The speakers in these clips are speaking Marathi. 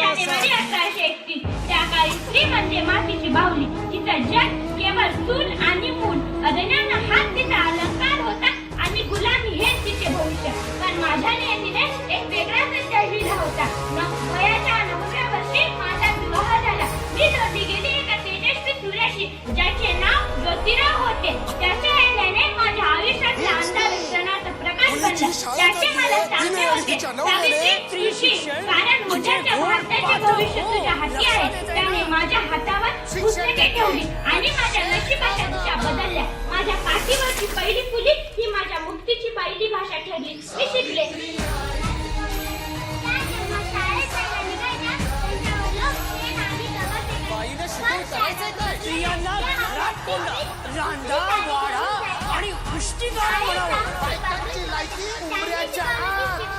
जानेवारी 1831 त्या काळी स्त्री म्हणजे मातीची बाहुली. तिचा जन्म केवळ चूल आणि मूल अदन्यांना हात तिचा अलंकार होता आणि गुलामी हे तिचे भविष्य. पण माझ्या नियतीने एक वेगळाच विचार लिहिला होता. वयाच्या 9व्या वर्षी माझा विवाह झाला. मी जोडली गेली एका तेजस्वी सूर्याशी ज्याचे नाव ज्योतिराव होते. त्याच्या येण्याने माझ्या आयुष्यातला अंधार क्षणात प्रकाश बनला. त्याचे मला सांगले होते सावित्री ऋषी, कारण मुलाच्या भारताचे भविष्य तुझ्या हाती आहे. त्याने माझ्या हातावर पुस्तके ठेवली आणि माझ्या नशिबाच्या दिशा बदलल्या. माझ्या पाठीवरची पहिली फुली ही माझ्या मुक्तीची पहिली भाषा ठरली. मी शिकले.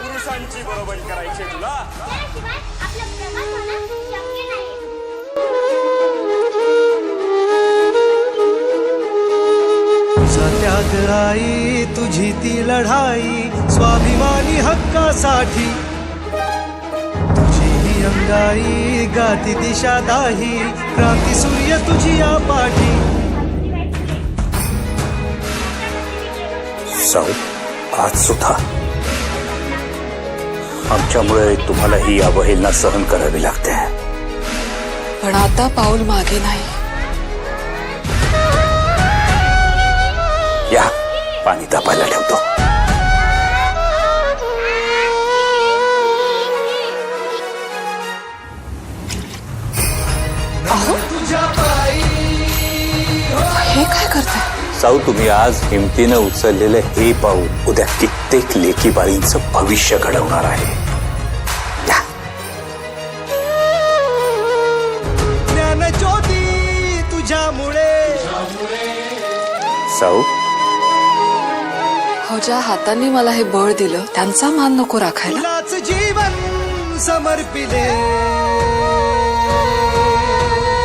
पुरुषांची बरोबरी करायची तुला. त्याग आई तुझी ती लढाई स्वाभिमानी हक्कासाठी. तुझी ही अंगाई गाती दिशा दाही क्रांती सूर्य तुझी या पाठी. साऊ, आज सुद्धा आमच्यामुळे तुम्हाला ही अवहेलना सहन करावी लागते. पण आता पाऊल मागे नाही. या पाणी तापायला ठेवतो. हे काय करताय? साऊ, तुम्ही आज हिमतीनं उचललेलं हे पाऊल उद्या कित्येक लेकी बाळींचं भविष्य घडवणार आहे. ज्ञान ज्योती तुझ्यामुळे. साऊ, हो, ज्या हातांनी मला हे बळ दिलं त्यांचा मान नको राखायला. तुलाच जीवन समर्पिले.